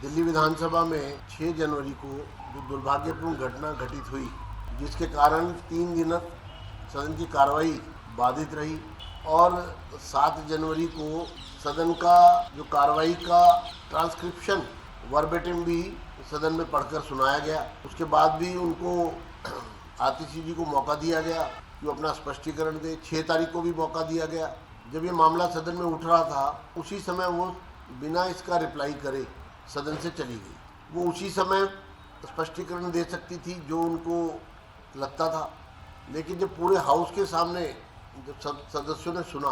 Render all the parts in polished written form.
दिल्ली विधानसभा में 6 जनवरी को जो दुर्भाग्यपूर्ण घटना घटित हुई, जिसके कारण 3 दिन सदन की कार्रवाई बाधित रही और 7 जनवरी को सदन का जो कार्रवाई का ट्रांसक्रिप्शन वर्बेटिम भी सदन में पढ़कर सुनाया गया। उसके बाद भी उनको आतिशी जी को मौका दिया गया कि वो अपना स्पष्टीकरण दे। 6 तारीख को भी मौका दिया गया। जब ये मामला सदन में उठ रहा था उसी समय वो बिना इसका रिप्लाई करे सदन से चली गई। वो उसी समय स्पष्टीकरण दे सकती थी जो उनको लगता था, लेकिन जब पूरे हाउस के सामने जब सदस्यों ने सुना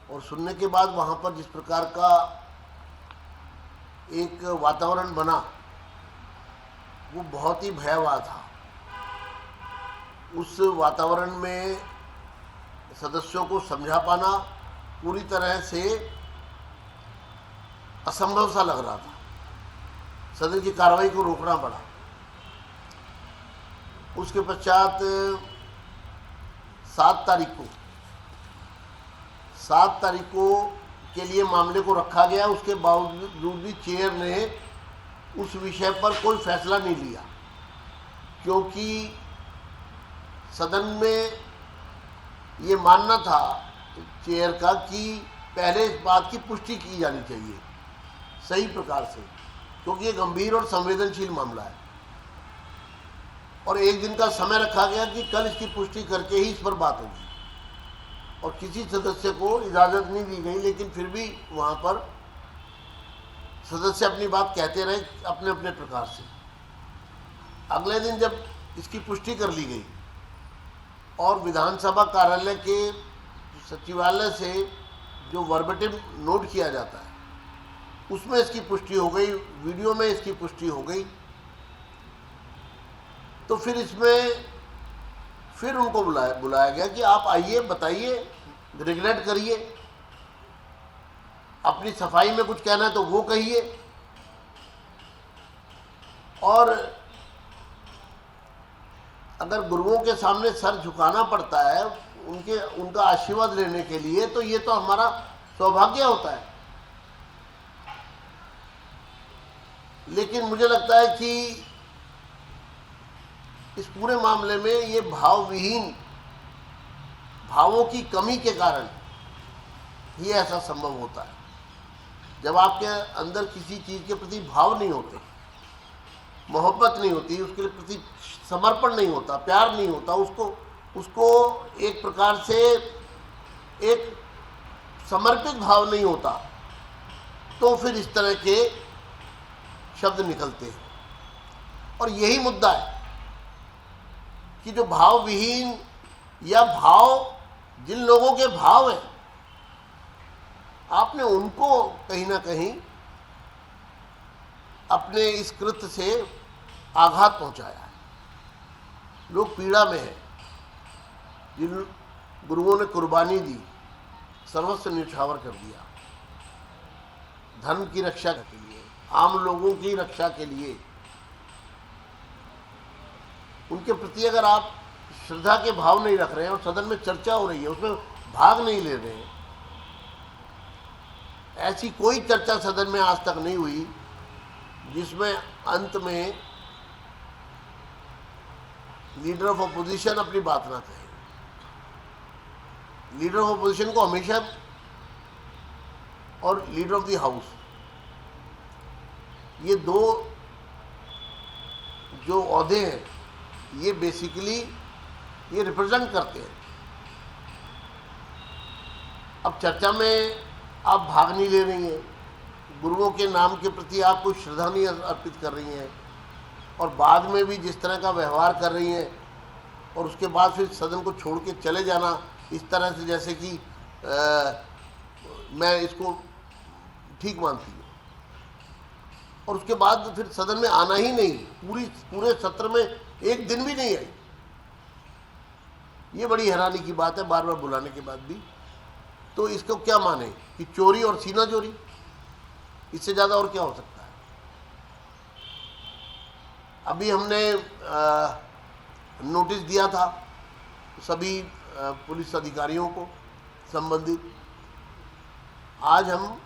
और सुनने के बाद वहाँ पर जिस प्रकार का एक वातावरण बना वो बहुत ही भयावह था। उस वातावरण में सदस्यों को समझा पाना पूरी तरह से असंभव सा लग रहा था। सदन की कार्रवाई को रोकना पड़ा। उसके पश्चात 7 तारीख को के लिए मामले को रखा गया। उसके बावजूद भी चेयर ने उस विषय पर कोई फैसला नहीं लिया, क्योंकि सदन में ये मानना था चेयर का कि पहले इस बात की पुष्टि की जानी चाहिए सही प्रकार से, क्योंकि ये गंभीर और संवेदनशील मामला है। और एक दिन का समय रखा गया कि कल इसकी पुष्टि करके ही इस पर बात होगी, और किसी सदस्य को इजाज़त नहीं दी गई, लेकिन फिर भी वहाँ पर सदस्य अपनी बात कहते रहे अपने अपने प्रकार से। अगले दिन जब इसकी पुष्टि कर ली गई और विधानसभा कार्यालय के सचिवालय से जो वर्बेटिम नोट किया जाता है उसमें इसकी पुष्टि हो गई, वीडियो में इसकी पुष्टि हो गई, तो फिर इसमें फिर उनको बुलाया गया कि आप आइए, बताइए, रेगुलेट करिए, अपनी सफाई में कुछ कहना है तो वो कहिए। और अगर गुरुओं के सामने सर झुकाना पड़ता है उनका आशीर्वाद लेने के लिए, तो ये तो हमारा सौभाग्य होता है। लेकिन मुझे लगता है कि इस पूरे मामले में ये भावों की कमी के कारण ही ऐसा संभव होता है। जब आपके अंदर किसी चीज़ के प्रति भाव नहीं होते, मोहब्बत नहीं होती, उसके प्रति समर्पण नहीं होता, प्यार नहीं होता, उसको एक प्रकार से एक समर्पित भाव नहीं होता, तो फिर इस तरह के शब्द निकलते हैं। और यही मुद्दा है कि जो भाव विहीन या भाव जिन लोगों के भाव हैं, आपने उनको कहीं ना कहीं अपने इस कृत्य से आघात पहुंचाया है। लोग पीड़ा में हैं। जिन गुरुओं ने कुर्बानी दी, सर्वस्व न्यौछावर कर दिया धर्म की रक्षा के लिए, आम लोगों की रक्षा के लिए, उनके प्रति अगर आप श्रद्धा के भाव नहीं रख रहे हैं और सदन में चर्चा हो रही है उसमें भाग नहीं ले रहे हैं, ऐसी कोई चर्चा सदन में आज तक नहीं हुई जिसमें अंत में लीडर ऑफ अपोजिशन अपनी बात ना कहे। लीडर ऑफ अपोजिशन को हमेशा, और लीडर ऑफ द हाउस, ये दो जो ओहदे हैं ये बेसिकली ये रिप्रेजेंट करते हैं। अब चर्चा में आप भाग नहीं ले रही हैं, गुरुओं के नाम के प्रति आप कोई श्रद्धा नहीं अर्पित कर रही हैं, और बाद में भी जिस तरह का व्यवहार कर रही हैं, और उसके बाद फिर सदन को छोड़ के चले जाना इस तरह से जैसे कि मैं इसको ठीक मानती हूँ, और उसके बाद फिर सदन में आना ही नहीं, पूरे सत्र में एक दिन भी नहीं आई। ये बड़ी हैरानी की बात है, बार बार बुलाने के बाद भी। तो इसको क्या माने कि चोरी और सीना चोरी, इससे ज़्यादा और क्या हो सकता है। अभी हमने नोटिस दिया था सभी पुलिस अधिकारियों को संबंधित। आज हम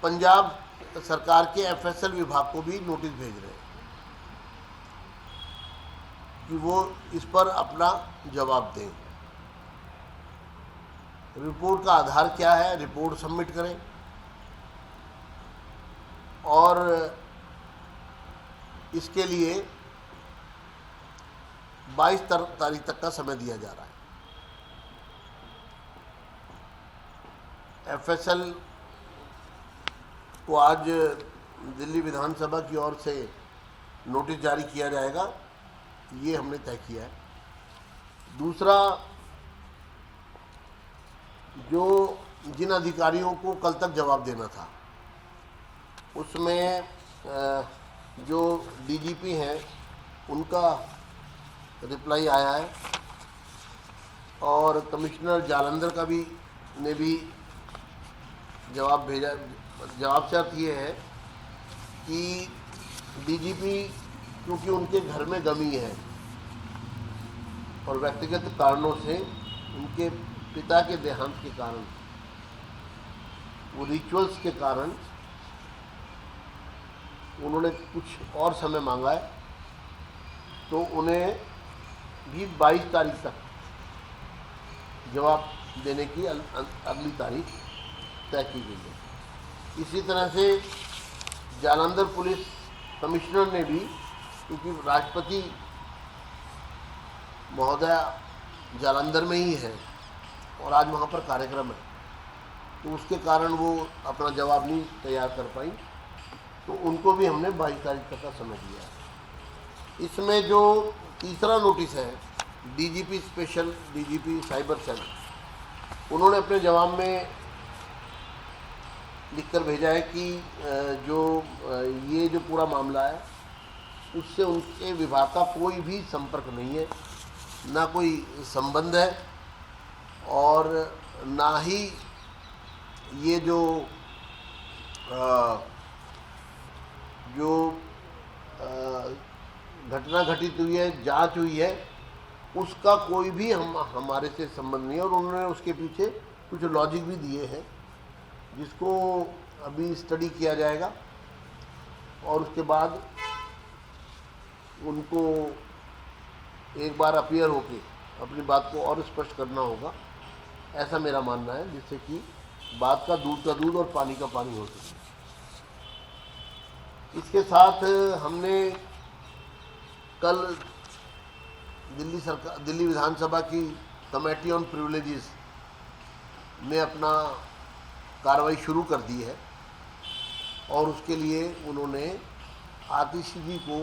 पंजाब सरकार के एफएसएल विभाग को भी नोटिस भेज रहे हैं कि वो इस पर अपना जवाब दें। रिपोर्ट का आधार क्या है, रिपोर्ट सबमिट करें और इसके लिए 22 तारीख तक का समय दिया जा रहा है। एफएसएल को आज दिल्ली विधानसभा की ओर से नोटिस जारी किया जाएगा, ये हमने तय किया है। दूसरा, जो जिन अधिकारियों को कल तक जवाब देना था उसमें जो डीजीपी हैं उनका रिप्लाई आया है और कमिश्नर जालंधर का भी ने भी जवाब भेजा। जवाब से अर्थ ये है कि डीजीपी क्योंकि उनके घर में गमी है और व्यक्तिगत कारणों से उनके पिता के देहांत के कारण, वो रिचुअल्स के कारण उन्होंने कुछ और समय मांगा है, तो उन्हें भी 22 तारीख तक जवाब देने की अगली तारीख तय की गई है। इसी तरह से जालंधर पुलिस कमिश्नर ने भी, क्योंकि राष्ट्रपति महोदया जालंधर में ही है और आज वहाँ पर कार्यक्रम है, तो उसके कारण वो अपना जवाब नहीं तैयार कर पाई, तो उनको भी हमने 22 तारीख तक का समय दिया है। इसमें जो तीसरा नोटिस है, DGP special, DGP cyber cell, उन्होंने अपने जवाब में लिखकर भेजा है कि ये जो पूरा मामला है उससे उनके विभाग का कोई भी संपर्क नहीं है, ना कोई संबंध है और ना ही ये जो घटना घटित हुई है, जांच हुई है, उसका कोई भी हमारे से संबंध नहीं है। और उन्होंने उसके पीछे कुछ लॉजिक भी दिए हैं जिसको अभी स्टडी किया जाएगा और उसके बाद उनको एक बार अपीयर होके अपनी बात को और स्पष्ट करना होगा, ऐसा मेरा मानना है, जिससे कि बात का दूध और पानी का पानी हो सके। इसके साथ हमने कल दिल्ली विधानसभा की कमेटी ऑन प्रिविलेजेस ने अपना कार्रवाई शुरू कर दी है और उसके लिए उन्होंने आतिशी जी को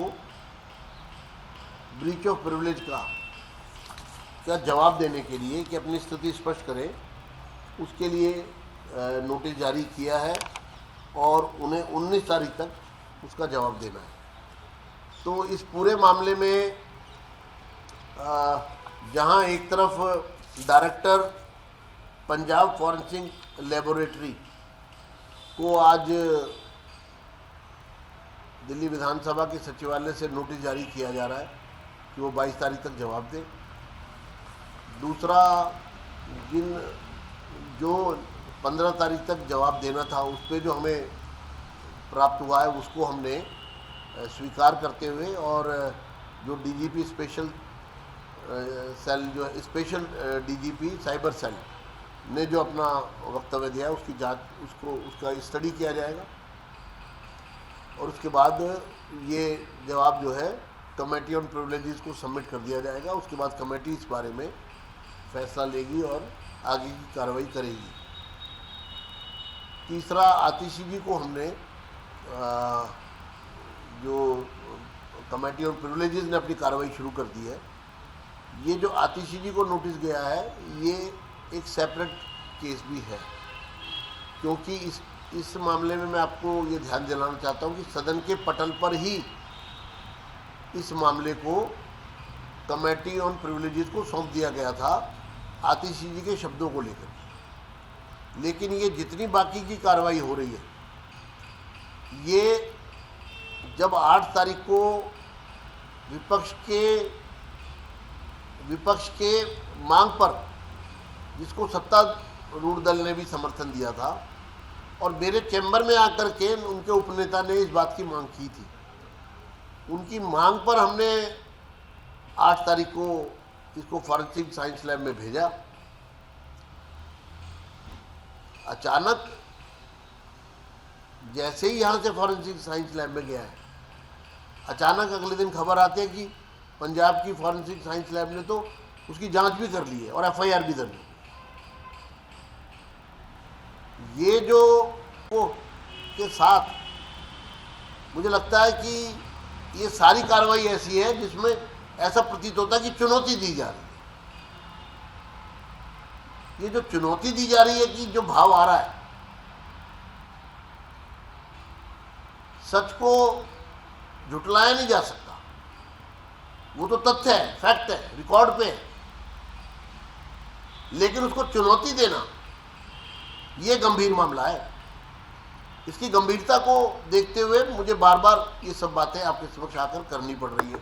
ब्रीच ऑफ प्रिविलेज का जवाब देने के लिए कि अपनी स्थिति स्पष्ट करें, उसके लिए नोटिस जारी किया है और उन्हें 19 तारीख तक उसका जवाब देना है। तो इस पूरे मामले में जहां एक तरफ डायरेक्टर पंजाब फॉरेंसिक लेबोरेटरी को आज दिल्ली विधानसभा के सचिवालय से नोटिस जारी किया जा रहा है कि वो 22 तारीख तक जवाब दें। दूसरा, जो 15 तारीख तक जवाब देना था उस पर जो हमें प्राप्त हुआ है उसको हमने स्वीकार करते हुए, और जो डीजीपी स्पेशल सेल, जो स्पेशल डीजीपी साइबर सेल ने जो अपना वक्तव्य दिया है उसकी जांच, उसका स्टडी किया जाएगा और उसके बाद ये जवाब जो है कमेटी ऑन प्रिविलेजेस को सबमिट कर दिया जाएगा। उसके बाद कमेटी इस बारे में फैसला लेगी और आगे की कार्रवाई करेगी। तीसरा, आतिशी जी को हमने जो कमेटी ऑन प्रिविलेजेस ने अपनी कार्रवाई शुरू कर दी है, ये जो आतिशी जी को नोटिस गया है ये एक सेपरेट केस भी है, क्योंकि इस मामले में मैं आपको ये ध्यान दिलाना चाहता हूँ कि सदन के पटल पर ही इस मामले को कमेटी ऑन प्रिविलेजेस को सौंप दिया गया था आतिशी जी के शब्दों को लेकर। लेकिन ये जितनी बाकी की कार्रवाई हो रही है, ये जब 8 तारीख को विपक्ष के मांग पर, जिसको सत्तारूढ़ दल ने भी समर्थन दिया था, और मेरे चैम्बर में आकर के उनके उपनेता ने इस बात की मांग की थी। उनकी मांग पर हमने 8 तारीख को इसको फॉरेंसिक साइंस लैब में भेजा। अचानक जैसे ही यहाँ से फॉरेंसिक साइंस लैब में गया है, अचानक अगले दिन खबर आती है कि पंजाब की फॉरेंसिक साइंस लैब ने तो उसकी जांच भी कर ली है और एफआईआर भी दर्ज। ये जो के साथ मुझे लगता है कि ये सारी कार्रवाई ऐसी है जिसमें ऐसा प्रतीत होता है कि चुनौती दी जा रही है। ये जो चुनौती दी जा रही है कि जो भाव आ रहा है, सच को झुटलाया नहीं जा सकता, वो तो तथ्य है, फैक्ट है, रिकॉर्ड पे है, लेकिन उसको चुनौती देना ये गंभीर मामला है। इसकी गंभीरता को देखते हुए मुझे बार बार ये सब बातें आपके समक्ष आकर करनी पड़ रही है।